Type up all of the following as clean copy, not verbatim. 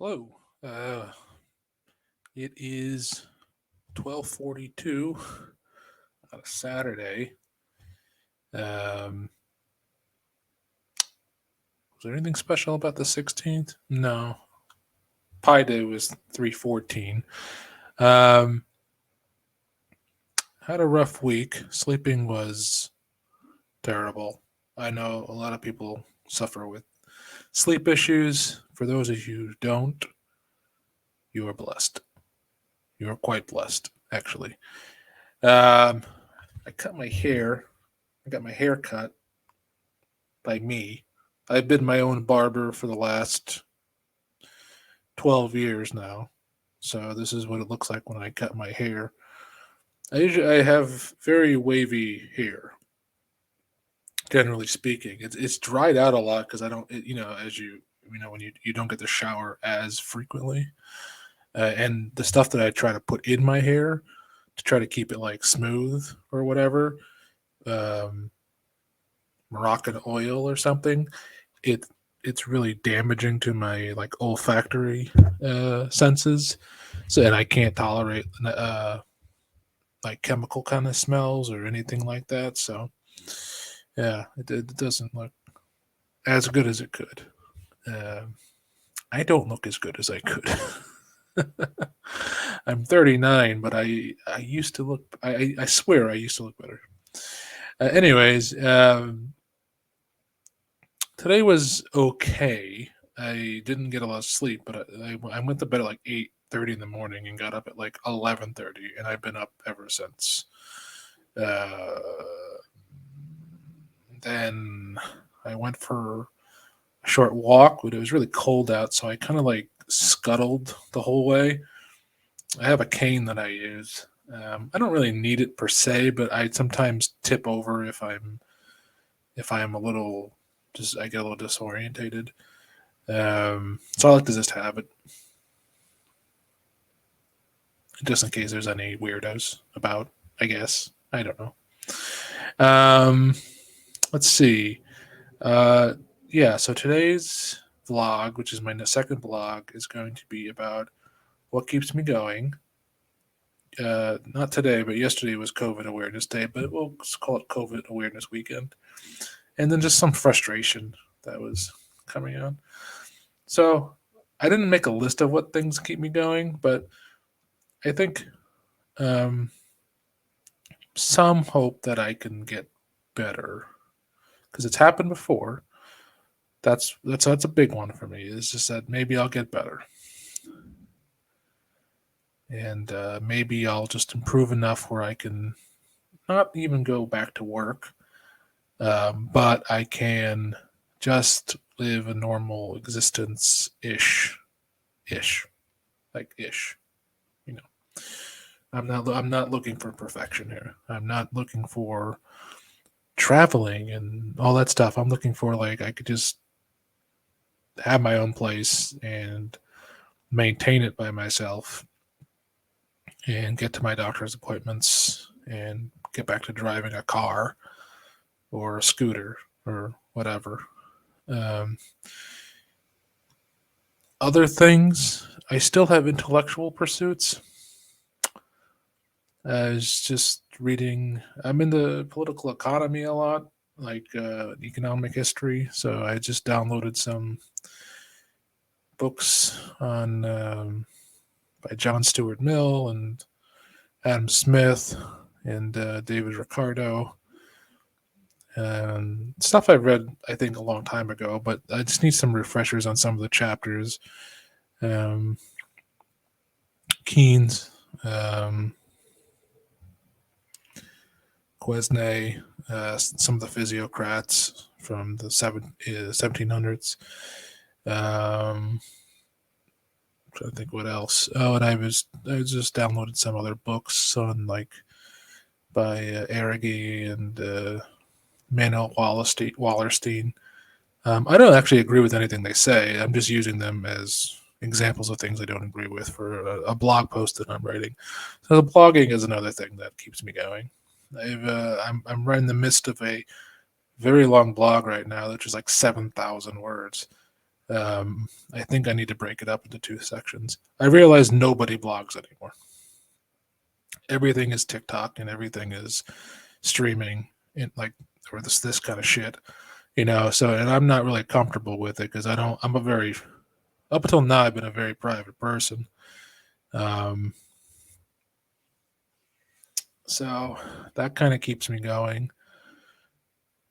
Hello. It is 12:42 on a Saturday. Was there anything special about the 16th? No. Pi Day was 3/14. Um, had a rough week. Sleeping was terrible. I know a lot of people suffer with sleep issues. For those of you who don't, you are blessed. You are quite blessed, actually. I cut my hair. I got my hair cut by me. I've been my own barber for the last 12 years now. So this is what it looks like when I cut my hair. I have very wavy hair, generally speaking. It's dried out a lot because I don't, as when you don't get to shower as frequently. And the stuff that I try to put in my hair to try to keep it like smooth or whatever, um, Moroccan oil or something, it it's really damaging to my like olfactory senses. So and I can't tolerate like chemical kind of smells or anything like that. So yeah, it doesn't look as good as it could. Uh, I don't look as good as I could. I'm 39, but I used to look. I swear I used to look better. Anyways, today was okay. I didn't get a lot of sleep, but I went to bed at like 8:30 in the morning and got up at like 11:30, and I've been up ever since. Uh, then I went for a short walk, but it was really cold out, so I kind of like scuttled the whole way. I have a cane that I use. I don't really need it per se, but I sometimes tip over if I am a little just I get a little disorientated. So I like to just have it, just in case there's any weirdos about. I guess I don't know. Um, let's see. Uh, yeah. So today's vlog, which is my second vlog, is going to be about what keeps me going. Not today, but yesterday was COVID Awareness Day, but we'll call it COVID Awareness Weekend. And then just some frustration that was coming on. So I didn't make a list of what things keep me going, but I think um, some hope that I can get better because it's happened before. That's a big one for me. It's just that maybe I'll get better, and maybe I'll just improve enough where I can not even go back to work, but I can just live a normal existence ish, like ish. You know, I'm not looking for perfection here. I'm not looking for traveling and all that stuff. I'm looking for like I could just have my own place and maintain it by myself and get to my doctor's appointments and get back to driving a car or a scooter or whatever. Um, Other things, I still have intellectual pursuits. I was just reading. I'm into political economy a lot, like economic history. So I just downloaded some books on by John Stuart Mill and Adam Smith and David Ricardo. Stuff I've read, I think, a long time ago, but I just need some refreshers on some of the chapters. Um, Keynes, um, Quesnay, some of the physiocrats from the 1700s. I think what else. Oh, and I just downloaded some other books on like by Arrighi and Manuel Wallerstein. I don't actually agree with anything they say. I'm just using them as examples of things I don't agree with for a blog post that I'm writing. So the blogging is another thing that keeps me going. I'm right in the midst of a very long blog right now, which is like 7,000 words. I think I need to break it up into 2 sections. I realize nobody blogs anymore. Everything is TikTok and everything is streaming in like or this kind of shit, So and I'm not really comfortable with it because I don't. I'm a very up until now I've been a very private person. Um, so that kind of keeps me going.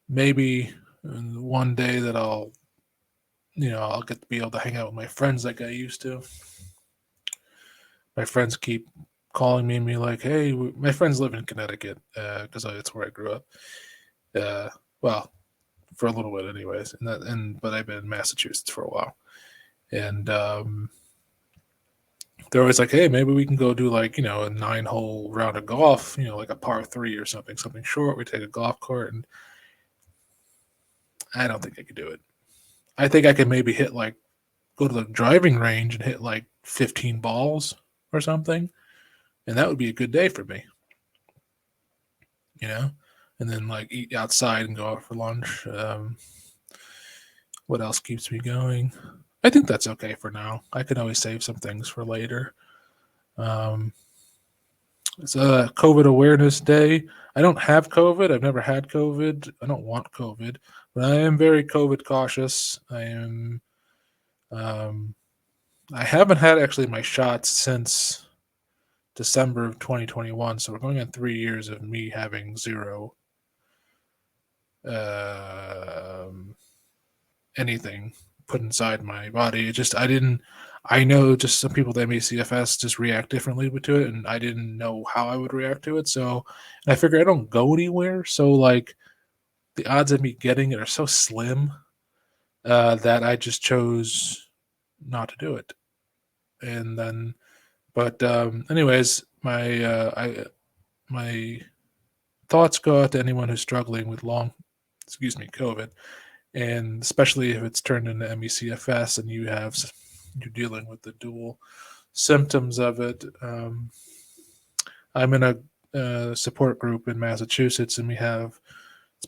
Maybe one day that I'll get to be able to hang out with my friends like I used to. My friends keep calling me and be like, "Hey, my friends live in Connecticut because that's where I grew up. Uh, well, for a little bit, anyways. But I've been in Massachusetts for a while, and they're always like, "Hey, maybe we can go do like a 9-hole round of golf, like a par three or something short. We take a golf cart, and I don't think I could do it. I think I could maybe hit like go to the driving range and hit like 15 balls or something, and that would be a good day for me, you know." And then like eat outside and go out for lunch. What else keeps me going? I think that's okay for now. I can always save some things for later. Um, it's a COVID awareness day. I don't have COVID. I've never had COVID. I don't want COVID, but I am very COVID cautious. Um, I haven't had actually my shots since December of 2021. So we're going on 3 years of me having zero um, anything put inside my body. It just I didn't. I know just some people that MACFS just react differently to it, and I didn't know how I would react to it. So and I figure I don't go anywhere, so like the odds of me getting it are so slim that I just chose not to do it. And then, but anyways, my thoughts go out to anyone who's struggling with COVID, and especially if it's turned into ME/CFS and you're dealing with the dual symptoms of it. I'm in a support group in Massachusetts, and we have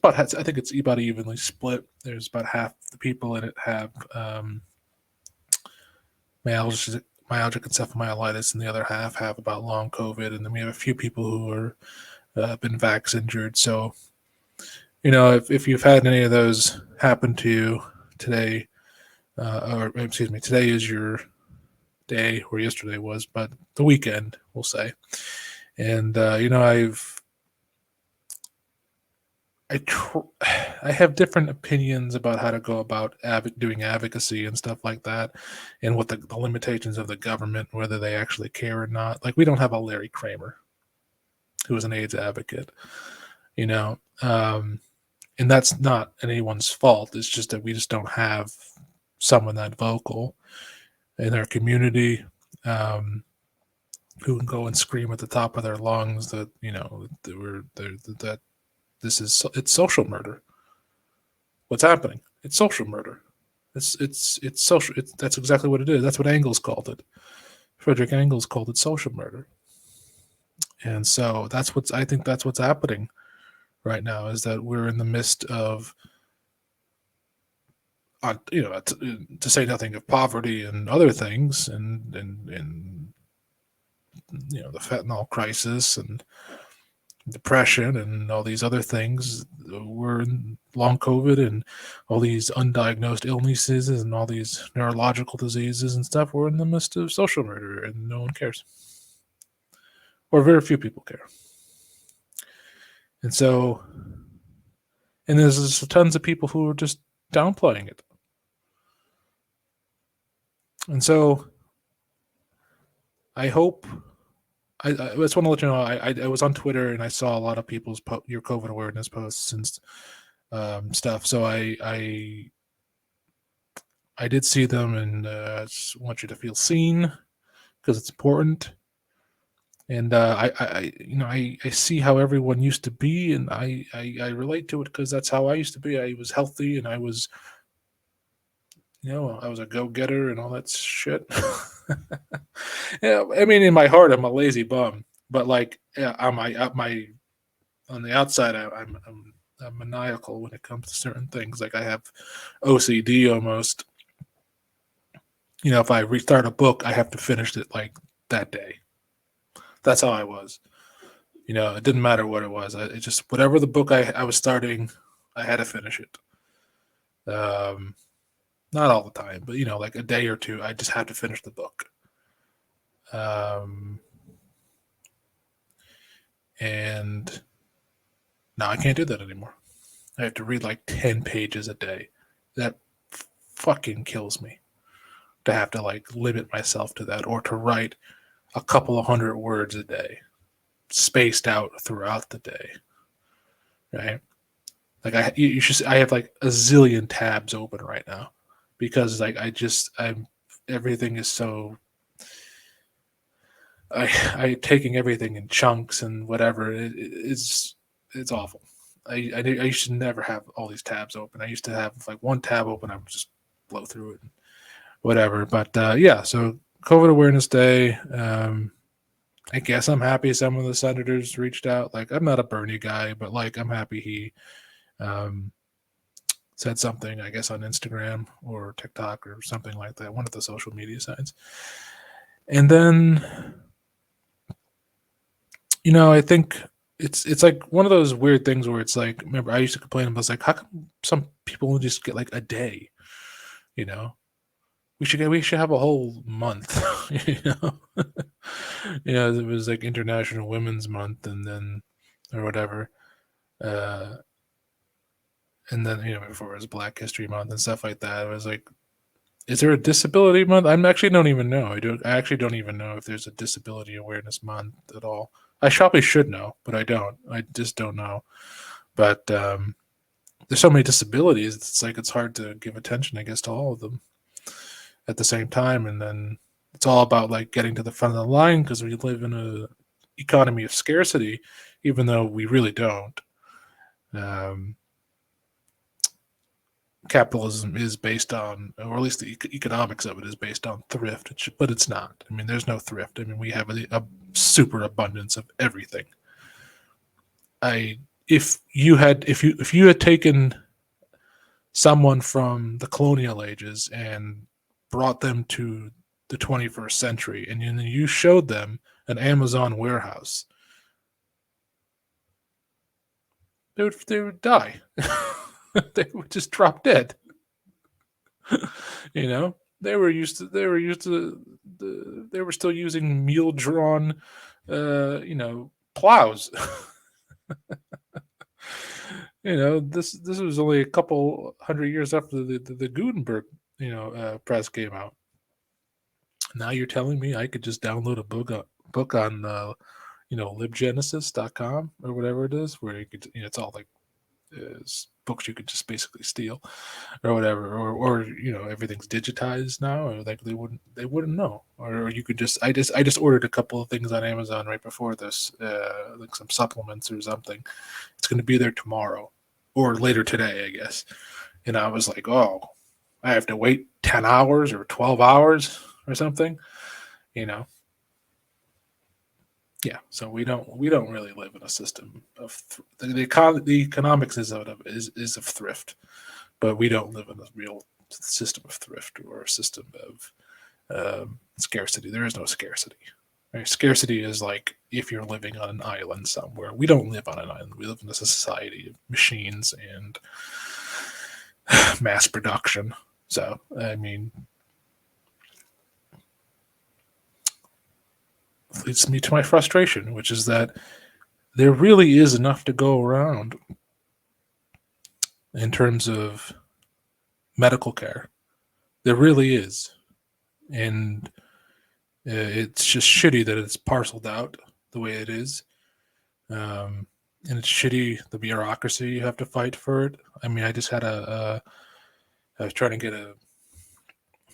I think it's about evenly split. There's about half the people in it have myalgic encephalomyelitis, and the other half have about long COVID, and then we have a few people who are been vax injured. So if you've had any of those happen to you today, or excuse me, today is your day, or yesterday was, but the weekend, we'll say. And I tr- I have different opinions about how to go about doing advocacy and stuff like that, and what the limitations of the government, whether they actually care or not. Like we don't have a Larry Kramer, who is an AIDS advocate, you know, um, and that's not anyone's fault. It's just that we just don't have someone that vocal in our community. Who can go and scream at the top of their lungs that that it's social murder. What's happening? It's social murder. It's social. That's exactly what it is. That's what Engels called it. Frederick Engels called it social murder. And so I think that's what's happening right now is that we're in the midst of, to say nothing of poverty and other things, and the fentanyl crisis and depression and all these other things. We're in long COVID and all these undiagnosed illnesses and all these neurological diseases and stuff. We're in the midst of social murder and no one cares. Or very few people care. And so, and there's tons of people who are just downplaying it. And so, I hope. I just want to let you know. I was on Twitter and I saw a lot of people's your COVID awareness posts and stuff. So I did see them, and I just want you to feel seen because it's important. And I see how everyone used to be, and I relate to it because that's how I used to be. I was healthy, and I was a go getter and all that shit. Yeah, I mean, in my heart, I'm a lazy bum, but like, yeah, on the outside, I'm maniacal when it comes to certain things. Like I have OCD almost, if I restart a book, I have to finish it like that day. That's how I was. It didn't matter what it was. It just whatever the book I was starting, I had to finish it. Um, Not all the time, but like a day or two, I just had to finish the book. Um, and now I can't do that anymore. I have to read like 10 pages a day. That fucking kills me to have to like limit myself to that, or to write a couple of hundred words a day, spaced out throughout the day, right? Like you should. I have like a zillion tabs open right now because like I'm everything is so. I taking everything in chunks and whatever. It's awful. I used to never have all these tabs open. I used to have like one tab open. I would just blow through it, and whatever. But yeah, so COVID Awareness Day. I guess I'm happy some of the senators reached out. Like I'm not a Bernie guy, but like I'm happy he um, said something, I guess, on Instagram or TikTok or something like that, one of the social media sites. And then, I think it's like one of those weird things where it's like, remember, I used to complain about, like, how come some people only just get like a day? You know, we should have a whole month. you know, it was like International Women's Month, and then or whatever. Uh, and then before it was Black History Month and stuff like that. It was like, is there a disability month? I actually don't even know. I actually don't even know if there's a disability awareness month at all. I probably should know, but I don't. I just don't know. But there's so many disabilities. It's like it's hard to give attention, I guess, to all of them at the same time. And then it's all about like getting to the front of the line because we live in a economy of scarcity, even though we really don't. Um, Capitalism is based on, or at least the economics of it is based on thrift, but it's not. I mean, there's no thrift. I mean, we have a super abundance of everything. I if you had taken someone from the colonial ages and brought them to the 21st century, and you showed them an Amazon warehouse, they would die. They would just drop dead. you know they were still using mule drawn plows. This was only a couple hundred years after the Gutenberg press came out. Now you're telling me I could just download a book on libgenesis.com or whatever it is, where you could, it's all like books you could just basically steal or whatever, or everything's digitized now, or like they wouldn't know, or you could just ordered a couple of things on Amazon right before this, like some supplements or something. It's going to be there tomorrow or later today, I guess. And I was like, oh, I have to wait 10 hours or 12 hours or something, you know yeah. So we don't really live in a system of the economics is of thrift, but we don't live in a real system of thrift or a system of scarcity. There is no scarcity. Right? Scarcity is like if you're living on an island somewhere. We don't live on an island. We live in a society of machines and mass production. So, I mean, leads me to my frustration, which is that there really is enough to go around in terms of medical care. There really is. And it's just shitty that it's parceled out the way it is. And it's shitty the bureaucracy you have to fight for it. I mean, I just had I was trying to get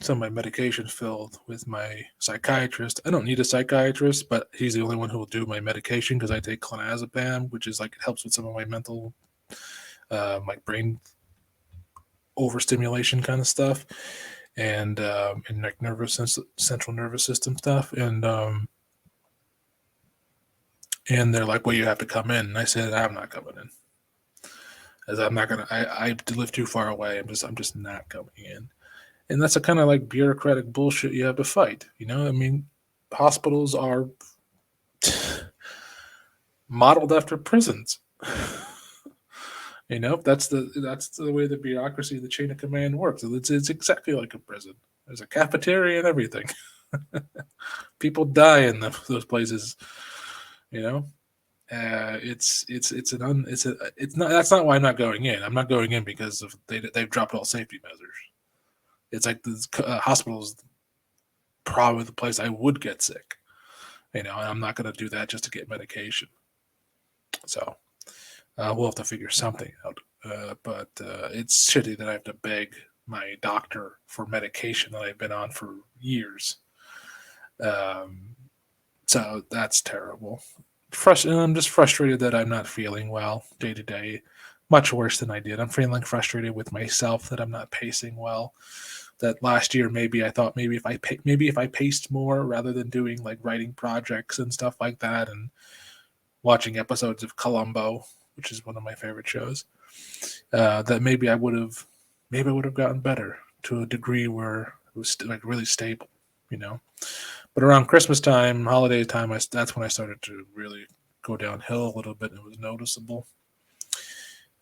some of my medications filled with my psychiatrist. I don't need a psychiatrist, but he's the only one who will do my medication because I take clonazepam, which is like it helps with some of my mental, like brain overstimulation kind of stuff, and like central nervous system stuff, and they're like, well, you have to come in. And I said, I'm not coming in, as I'm not gonna. I live too far away. I'm just not coming in. And that's the kind of like bureaucratic bullshit you have to fight. I mean, hospitals are modeled after prisons. That's the way the bureaucracy, the chain of command works. It's exactly like a prison. There's a cafeteria and everything. People die in those places. You know, it's not. That's not why I'm not going in. I'm not going in because they've dropped all safety measures. It's like the hospitals probably the place I would get sick. And I'm not going to do that just to get medication. So we'll have to figure something out. But it's shitty that I have to beg my doctor for medication that I've been on for years. Um, so that's terrible. And I'm just frustrated that I'm not feeling well day to day. Much worse than I did. I'm feeling frustrated with myself that I'm not pacing well. That last year maybe I thought maybe if I paced more rather than doing like writing projects and stuff like that and watching episodes of Columbo, which is one of my favorite shows, that maybe I would have gotten better to a degree where it was like really stable, you know. But around Christmas time, holiday time, that's when I started to really go downhill a little bit. And it was noticeable.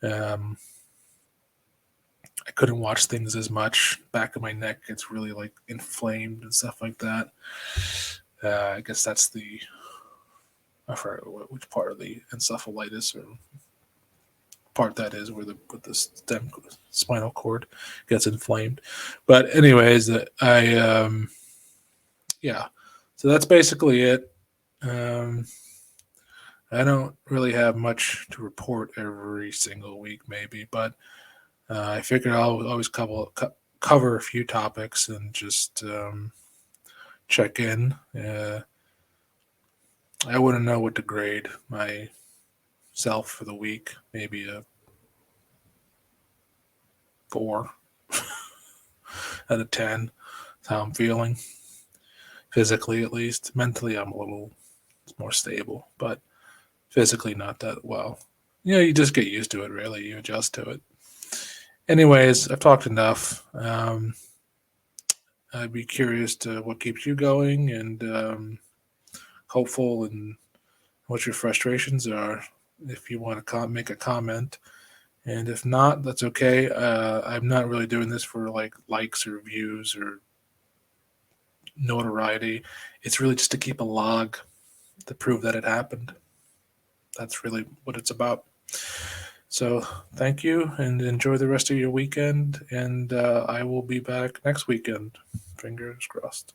Um, I couldn't watch things as much. Back of my neck gets really like inflamed and stuff like that. I guess that's I forgot which part of the encephalitis or part that is where the spinal cord gets inflamed. But anyways, I yeah. So that's basically it. Um, I don't really have much to report every single week, maybe, but I figured I'll always cover a few topics and just check in. I wouldn't know what to grade myself for the week. Maybe a 4 out of 10. That's how I'm feeling. Physically, at least. Mentally, I'm a little more stable, but physically, not that well. You just get used to it, really. You adjust to it. Anyways, I've talked enough. I'd be curious to what keeps you going and hopeful and what your frustrations are if you want to make a comment. And if not, that's okay. I'm not really doing this for like likes or views or notoriety. It's really just to keep a log to prove that it happened. That's really what it's about. So thank you and enjoy the rest of your weekend. And I will be back next weekend. Fingers crossed.